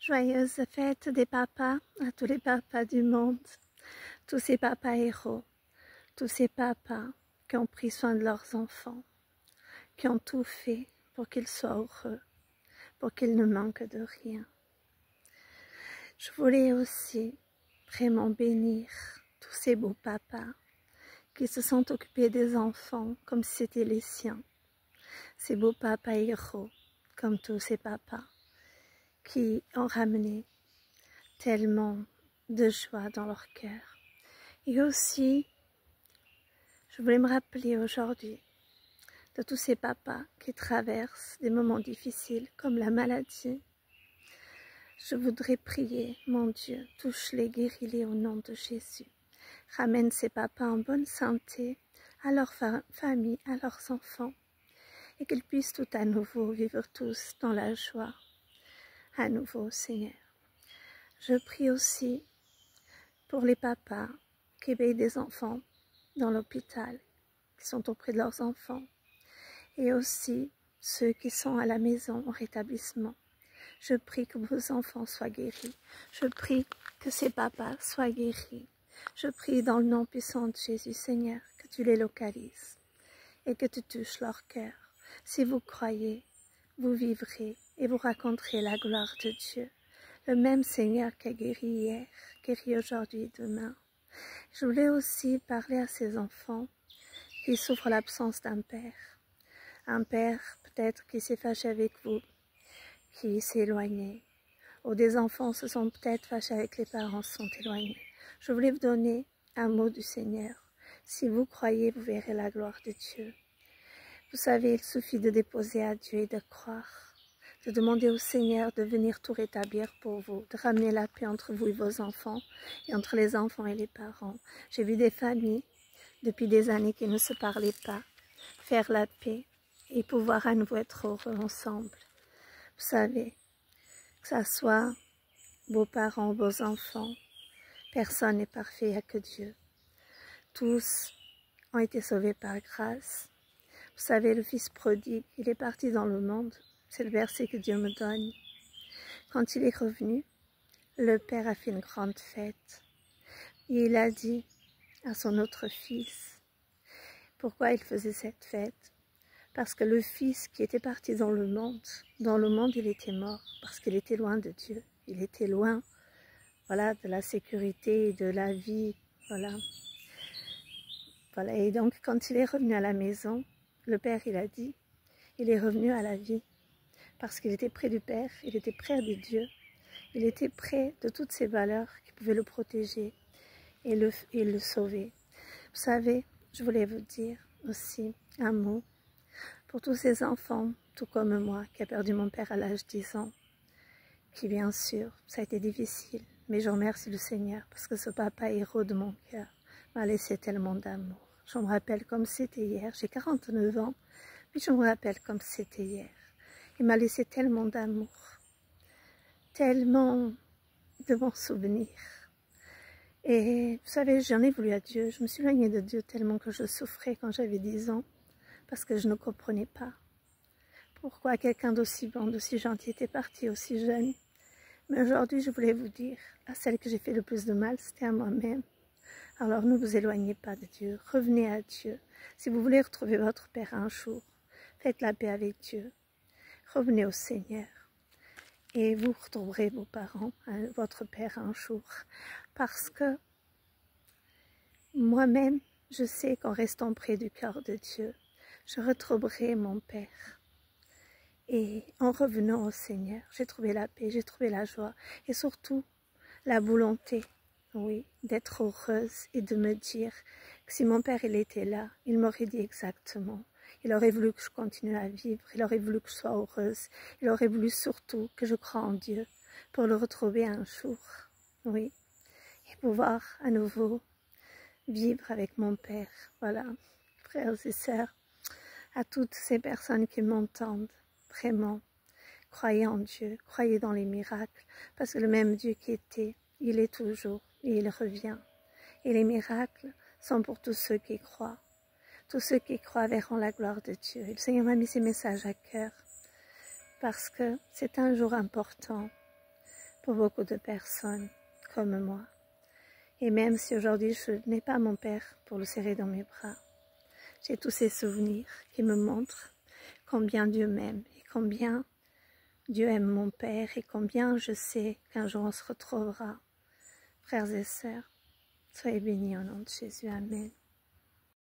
Joyeuse fête des papas à tous les papas du monde, tous ces papas héros, tous ces papas qui ont pris soin de leurs enfants, qui ont tout fait pour qu'ils soient heureux, pour qu'ils ne manquent de rien. Je voulais aussi vraiment bénir tous ces beaux papas qui se sont occupés des enfants comme si c'était les siens, ces beaux papas héros, comme tous ces papas qui ont ramené tellement de joie dans leur cœur. Et aussi, je voulais me rappeler aujourd'hui de tous ces papas qui traversent des moments difficiles comme la maladie. Je voudrais prier, mon Dieu, touche-les, guéris-les au nom de Jésus. Ramène ces papas en bonne santé à leur famille, à leurs enfants, et qu'ils puissent tout à nouveau vivre tous dans la joie. À nouveau, Seigneur. Je prie aussi pour les papas qui veillent des enfants dans l'hôpital, qui sont auprès de leurs enfants, et aussi ceux qui sont à la maison, au rétablissement. Je prie que vos enfants soient guéris. Je prie que ces papas soient guéris. Je prie dans le nom puissant de Jésus, Seigneur, que tu les localises et que tu touches leur cœur. Si vous croyez, vous vivrez et vous raconterez la gloire de Dieu. Le même Seigneur qui a guéri hier, guérit aujourd'hui et demain. Je voulais aussi parler à ces enfants qui souffrent l'absence d'un père. Un père peut-être qui s'est fâché avec vous, qui s'est éloigné. Ou des enfants se sont peut-être fâchés avec les parents, se sont éloignés. Je voulais vous donner un mot du Seigneur. Si vous croyez, vous verrez la gloire de Dieu. Vous savez, il suffit de déposer à Dieu et de croire, de demander au Seigneur de venir tout rétablir pour vous, de ramener la paix entre vous et vos enfants, et entre les enfants et les parents. J'ai vu des familles, depuis des années, qui ne se parlaient pas, faire la paix et pouvoir à nouveau être heureux ensemble. Vous savez, que ça soit vos parents, vos enfants, personne n'est parfait, il n'y a que Dieu. Tous ont été sauvés par grâce. Vous savez, le fils prodigue, il est parti dans le monde. C'est le verset que Dieu me donne. Quand il est revenu, le père a fait une grande fête. Et il a dit à son autre fils, pourquoi il faisait cette fête? Parce que le fils qui était parti dans le monde il était mort, parce qu'il était loin de Dieu. Il était loin, voilà, de la sécurité et de la vie, voilà. Voilà. Et donc, quand il est revenu à la maison, le père, il a dit, il est revenu à la vie, parce qu'il était près du Père, il était près de Dieu, il était près de toutes ces valeurs qui pouvaient le protéger et le sauver. Vous savez, je voulais vous dire aussi un mot pour tous ces enfants, tout comme moi, qui a perdu mon père à l'âge de 10 ans, qui bien sûr, ça a été difficile, mais je remercie le Seigneur parce que ce papa héros de mon cœur m'a laissé tellement d'amour. Je me rappelle comme c'était hier, j'ai 49 ans, mais je me rappelle comme c'était hier. Il m'a laissé tellement d'amour, tellement de bons souvenirs. Et vous savez, j'en ai voulu à Dieu, je me suis éloignée de Dieu tellement que je souffrais quand j'avais 10 ans, parce que je ne comprenais pas pourquoi quelqu'un d'aussi bon, d'aussi gentil était parti aussi jeune. Mais aujourd'hui, je voulais vous dire, à celle que j'ai fait le plus de mal, c'était à moi-même. Alors ne vous éloignez pas de Dieu, revenez à Dieu. Si vous voulez retrouver votre Père un jour, faites la paix avec Dieu. Revenez au Seigneur et vous retrouverez vos parents, votre Père un jour. Parce que moi-même, je sais qu'en restant près du cœur de Dieu, je retrouverai mon Père. Et en revenant au Seigneur, j'ai trouvé la paix, j'ai trouvé la joie et surtout la volonté, oui, d'être heureuse et de me dire que si mon Père il était là, il m'aurait dit exactement. Il aurait voulu que je continue à vivre, il aurait voulu que je sois heureuse, il aurait voulu surtout que je croie en Dieu pour le retrouver un jour, oui, et pouvoir à nouveau vivre avec mon Père. Voilà, frères et sœurs, à toutes ces personnes qui m'entendent, vraiment, croyez en Dieu, croyez dans les miracles, parce que le même Dieu qui était, il est toujours et il revient. Et les miracles sont pour tous ceux qui croient. Tous ceux qui croient verront la gloire de Dieu. Et le Seigneur m'a mis ces messages à cœur parce que c'est un jour important pour beaucoup de personnes comme moi. Et même si aujourd'hui je n'ai pas mon père pour le serrer dans mes bras, j'ai tous ces souvenirs qui me montrent combien Dieu m'aime et combien Dieu aime mon père et combien je sais qu'un jour on se retrouvera. Frères et sœurs, soyez bénis au nom de Jésus. Amen.